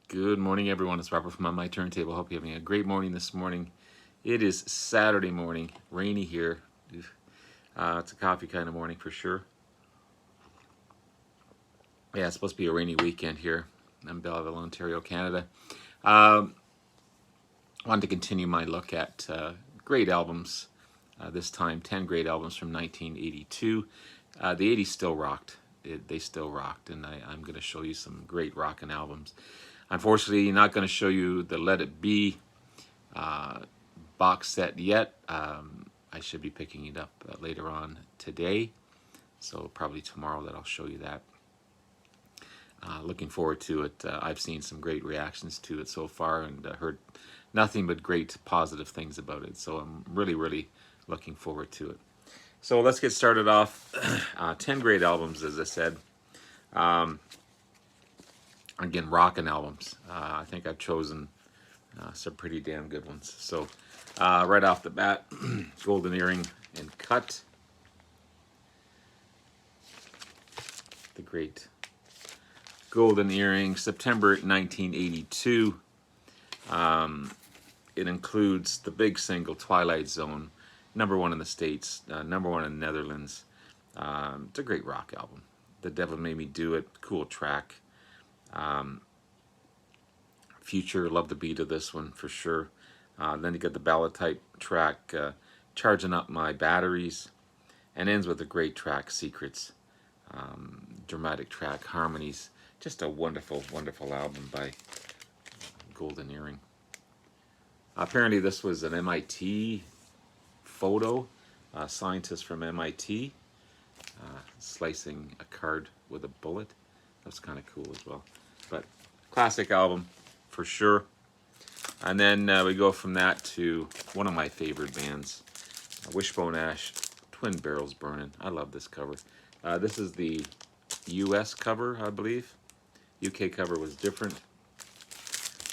Good morning, everyone. It's Robert from On My Turntable. Hope you're having a great morning this morning. It is Saturday morning, rainy here. It's a coffee kind of morning for sure. Yeah, it's supposed to be a rainy weekend here in Belleville, Ontario, Canada. I wanted to continue my look at great albums. This time, 10 great albums from 1982. The 80s still rocked. They still rocked, and I'm going to show you some great rockin' albums. Unfortunately, not going to show you the Let It Be box set yet. I should be picking it up later on today, so probably tomorrow that I'll show you that. Looking forward to it. I've seen some great reactions to it so far and heard nothing but great positive things about it, so I'm really looking forward to it. So let's get started off. 10 great albums, as I said. Again, rockin' albums. I think I've chosen some pretty damn good ones. So right off the bat, Golden Earring and Cut. The great Golden Earring, September 1982. It includes the big single, Twilight Zone, #1 in the States, #1 in the Netherlands. It's a great rock album. The Devil Made Me Do It, cool track. Future, love the beat of this one for sure. Then you got the ballad type track, Charging Up My Batteries, and ends with a great track, Secrets. Dramatic track, harmonies. Just a wonderful album by Golden Earring. Apparently this was an MIT photo, scientist from MIT slicing a card with a bullet. That's kind of cool as well. But classic album for sure. And then we go from that to one of my favorite bands, Wishbone Ash, Twin Barrels Burning. I love this cover. This is the US cover, I believe. UK cover was different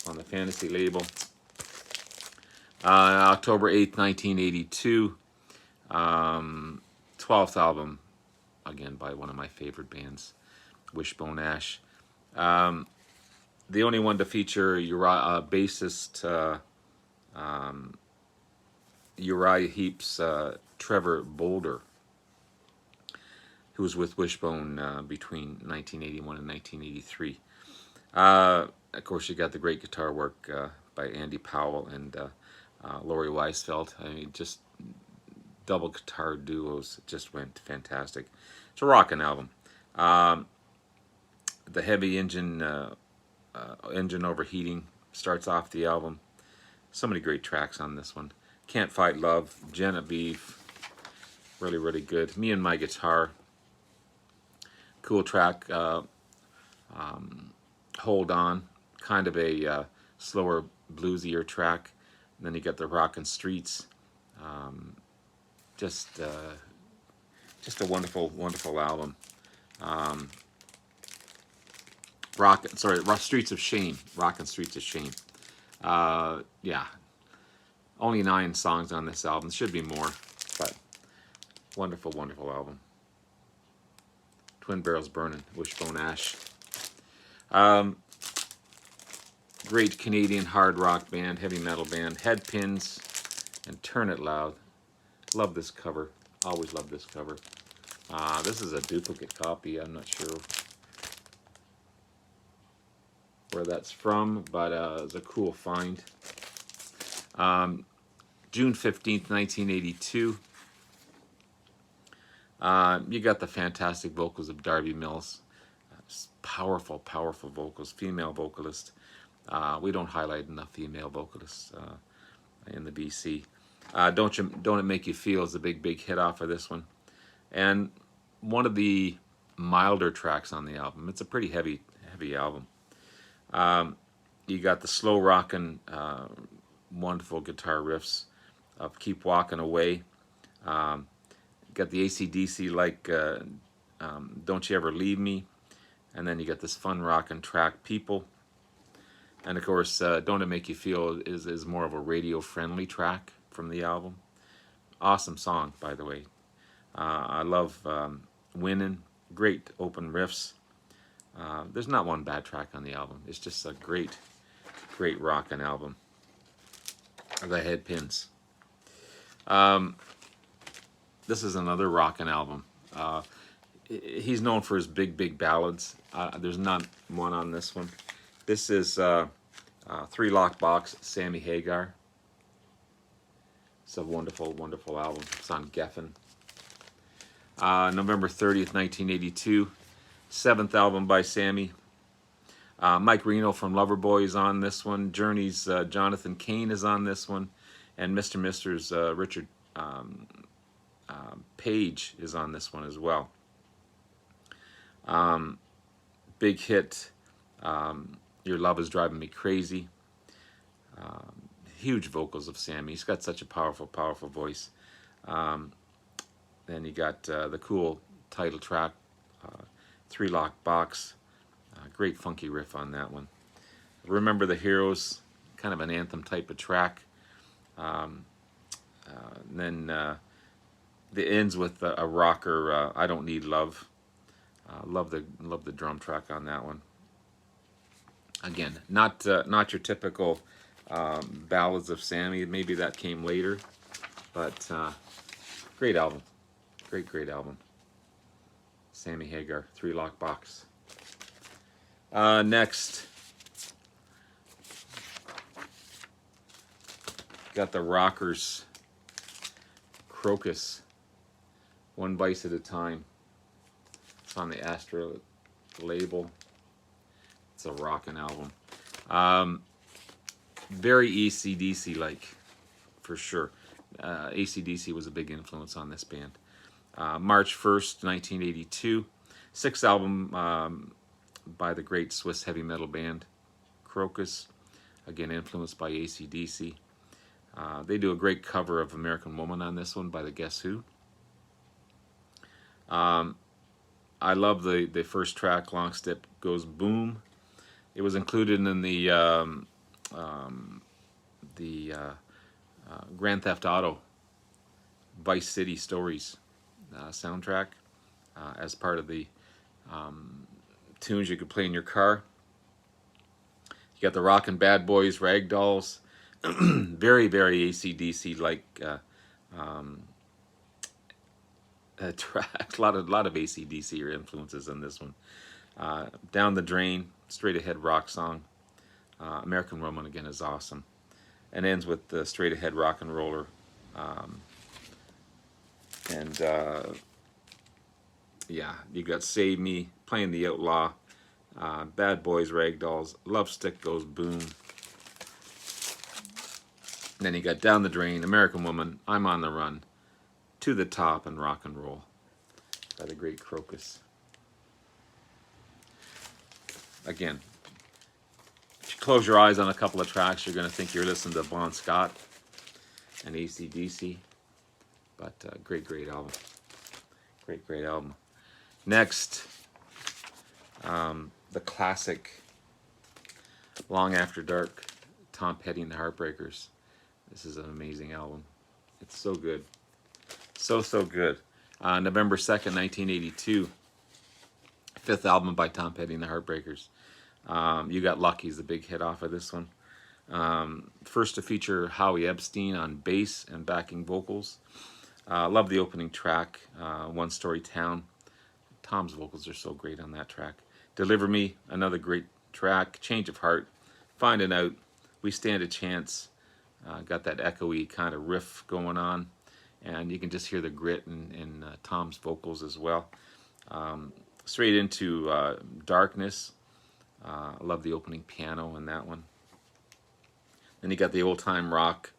on the Fantasy label. October 8th, 1982. 12th album, again by one of my favorite bands, Wishbone Ash. The only one to feature Uriah, bassist Uriah Heep's Trevor Boulder, who was with Wishbone between 1981 and 1983. Of course, you got the great guitar work by Andy Powell and Laurie Weisfeld. I mean, just double guitar duos just went fantastic. It's a rockin' album. The heavy engine overheating starts off the album. So many great tracks on this one. Can't Fight Love, Genevieve, really good. Me and My Guitar, cool track. Hold On, kind of a slower, bluesier track. And then you got the Rockin' Streets. Just a wonderful album. Streets of Shame. Rockin' Streets of Shame. Yeah, only 9 songs on this album. Should be more, but wonderful album. Twin Barrels Burning, Wishbone Ash. Great Canadian hard rock band, heavy metal band, Headpins and Turn It Loud. Love this cover. Always love this cover. This is a duplicate copy. I'm not sure where that's from, but it's a cool find. June 15th, 1982. You got the fantastic vocals of Darby Mills. Powerful vocals, female vocalist. We don't highlight enough female vocalists in the BC. Don't It Make You Feel is a big hit off of this one. And one of the milder tracks on the album. It's a pretty heavy album. You got the slow rockin', wonderful guitar riffs of Keep Walking Away. Got the AC/DC like Don't You Ever Leave Me. And then you got this fun rockin' track, People. And of course, Don't It Make You Feel is more of a radio-friendly track from the album. Awesome song, by the way. I love Winnin'. Great open riffs. There's not one bad track on the album. It's just a great, great rockin' album. The Headpins. This is another rockin' album. He's known for his big, big ballads. There's not one on this one. This is Three Lock Box, Sammy Hagar. It's a wonderful, wonderful album. It's on Geffen. November 30th, 1982. Seventh album by Sammy. Mike Reno from Loverboy is on this one. Journey's Jonathan Cain is on this one. And Mr. Mister's Richard Page is on this one as well. Big hit, Your Love Is Driving Me Crazy. Huge vocals of Sammy. He's got such a powerful, powerful voice. Then you got the cool title track, Three Lock Box. Great funky riff on that one. Remember the Heroes, kind of an anthem type of track. Then it ends with a rocker, I Don't Need Love. Love the drum track on that one. Again, not your typical ballads of Sammy. Maybe that came later, but great album, great album. Sammy Hagar, Three Lock Box. Next, got the Rockers, Crocus, One Vice at a Time. It's on the Astro label. It's a rockin' album. Very AC/DC like, for sure. AC/DC was a big influence on this band. March 1st, 1982. Sixth album by the great Swiss heavy metal band Crocus, again influenced by AC/DC. They do a great cover of American Woman on this one by the Guess Who. I love the first track, Long Step Goes Boom. It was included in the Grand Theft Auto Vice City Stories soundtrack as part of the tunes you could play in your car. You got the Rockin' Bad Boys, Ragdolls. Very, very AC/DC like track. A lot of AC/DC influences in this one. Down the Drain, straight ahead rock song. American Woman again is awesome, and ends with the straight ahead rock and roller. Yeah, you got Save Me, Playing the Outlaw, Bad Boys, Ragdolls, Love Stick Goes Boom. And then you got Down the Drain, American Woman, I'm on the Run, To the Top, and Rock and Roll by the great Crocus. Again, if you close your eyes on a couple of tracks, you're going to think you're listening to Bon Scott and AC/DC. But great album. Great album. Next, the classic Long After Dark, Tom Petty and the Heartbreakers. This is an amazing album. It's so good. So good. November 2nd, 1982. Fifth album by Tom Petty and the Heartbreakers. You Got Lucky's the big hit off of this one. First to feature Howie Epstein on bass and backing vocals. Love the opening track, One Story Town. Tom's vocals are so great on that track. Deliver Me, another great track. Change of Heart, Finding Out, We Stand a Chance. Got that echoey kind of riff going on, and you can just hear the grit in Tom's vocals as well. Straight into Darkness. I love the opening piano in that one. Then you got the old time rock,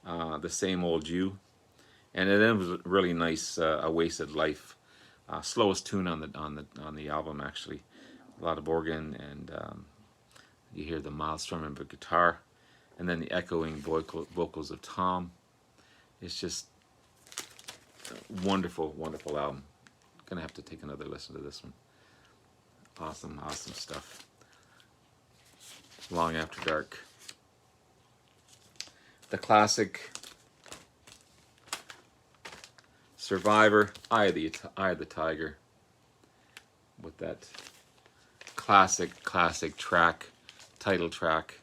The Same Old You, and it was really nice. A Wasted Life, slowest tune on the album actually. A lot of organ, and you hear the mild strumming of a guitar, and then the echoing vocals of Tom. It's just a wonderful album. Gonna have to take another listen to this one. Awesome stuff. Long After Dark. The classic Survivor, Eye of the Tiger, with that classic track, title track.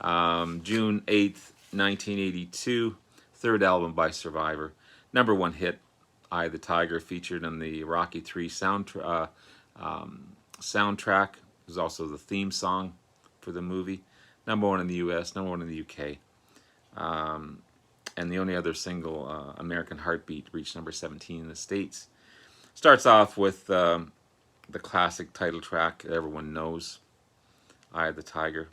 June 8th, 1982, third album by Survivor. #1 hit, Eye of the Tiger, featured in the Rocky III soundtrack. It was also the theme song for the movie. #1 in the US, #1 in the UK. And the only other single, American Heartbeat, reached #17 in the States. Starts off with the classic title track that everyone knows, Eye of the Tiger.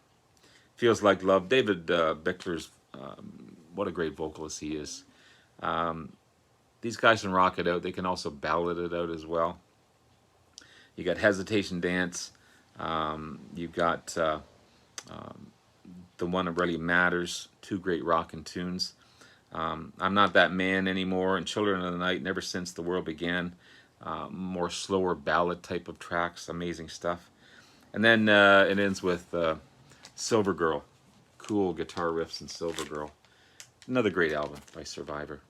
Feels Like Love. David Bickler's, what a great vocalist he is. These guys can rock it out. They can also ballad it out as well. You got Hesitation Dance. You've got The One That Really Matters. Two great rockin' tunes. I'm Not That Man Anymore and Children of the Night, Never Since the World Began. More slower ballad type of tracks. Amazing stuff. And then it ends with Silver Girl. Cool guitar riffs in Silver Girl. Another great album by Survivor.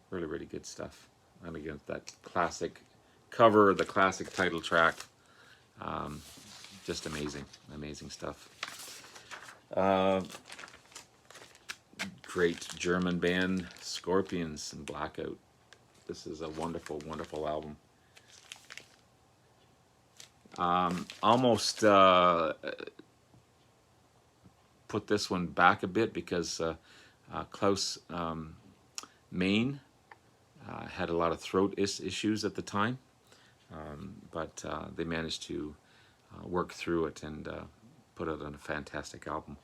Really, really good stuff. And again, that classic cover, the classic title track. Just amazing, amazing stuff. Great German band, Scorpions and Blackout. This is a wonderful, wonderful album. Almost put this one back a bit because Klaus Main had a lot of throat issues at the time, but they managed to work through it and put it on a fantastic album.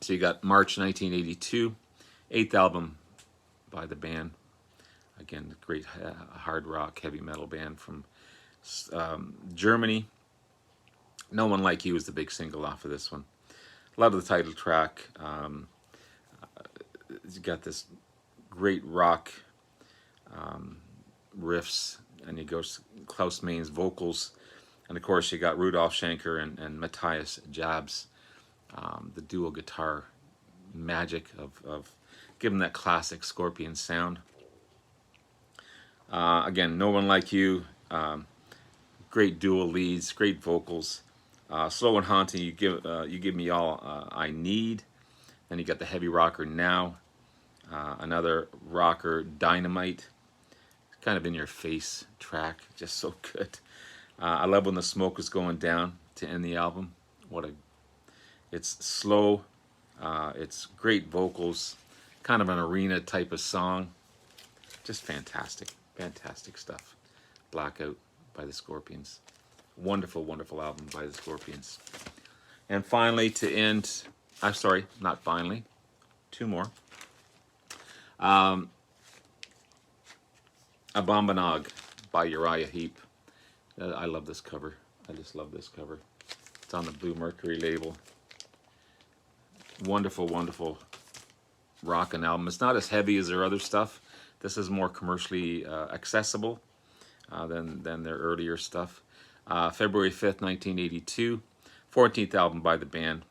So you got March 1982, 8th album by the band. Again, great hard rock, heavy metal band from Germany. No One Like You was the big single off of this one. Love the title track. You got this great rock riffs, and you go Klaus Main's vocals, and of course you got Rudolf Schenker and Matthias Jabs, the dual guitar magic of giving that classic Scorpion sound. Again, No One Like You, great dual leads, great vocals. Slow and Haunting, you give me all I need. Then you got the heavy rocker Now, another rocker Dynamite, kind of in your face track, just so good. I love When the Smoke Is Going Down to end the album. It's slow, it's great vocals, kind of an arena type of song. Just fantastic, fantastic stuff. Blackout by the Scorpions. Wonderful, wonderful album by the Scorpions. And finally, to end, I'm sorry, not finally, two more. Abominog by Uriah Heep. I love this cover. I just love this cover. It's on the Blue Mercury label. Wonderful, wonderful rockin' album. It's not as heavy as their other stuff. This is more commercially accessible than their earlier stuff. February 5th, 1982. 14th album by the band.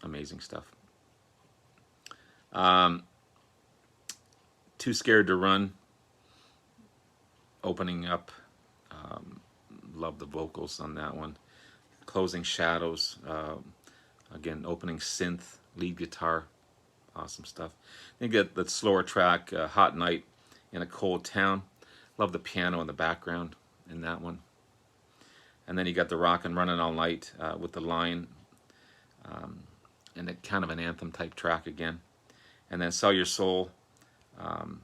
Amazing stuff. Too Scared to Run. Opening up. Love the vocals on that one. Closing Shadows. Again, opening synth, lead guitar. Awesome stuff. Then you get the slower track, Hot Night in a Cold Town. Love the piano in the background in that one. And then you got the Rockin' Runnin' All Night with the line, and a kind of an anthem type track again. And then Sell Your Soul. And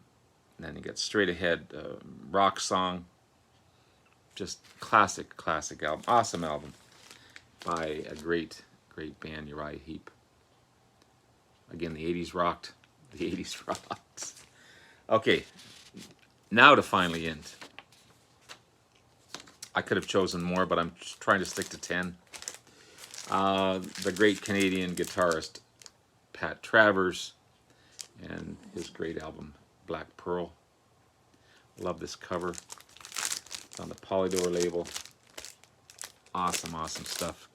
then you get Straight Ahead, rock song. Just classic, classic album. Awesome album by a great, great band, Uriah Heep. Again, the 80s rocked. The 80s rocked. Okay, now to finally end. I could have chosen more, but I'm trying to stick to 10. The great Canadian guitarist, Pat Travers, and his great album, Black Pearl. Love this cover. It's on the Polydor label. Awesome, awesome stuff.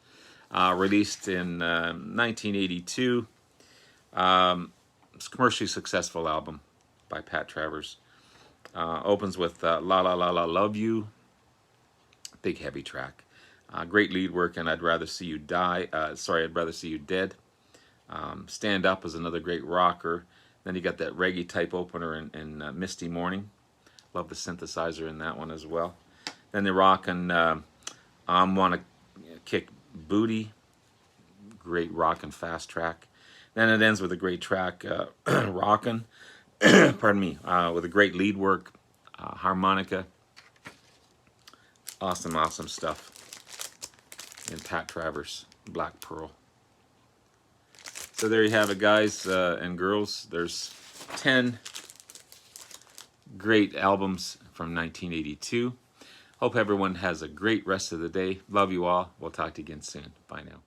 Released in 1982. It's a commercially successful album by Pat Travers. Opens with La La La La Love You. Big heavy track. Great lead work, and I'd Rather See You Die. Sorry, I'd Rather See You Dead. Stand Up is another great rocker. Then you got that reggae type opener in Misty Morning. Love the synthesizer in that one as well. Then they're rocking Wanna Kick Booty. Great rockin' fast track. Then it ends with a great track, Rockin', pardon me, with a great lead work, harmonica. Awesome, awesome stuff. And Pat Travers, Black Pearl. So there you have it, guys and girls. There's 10 great albums from 1982. Hope everyone has a great rest of the day. Love you all. We'll talk to you again soon. Bye now.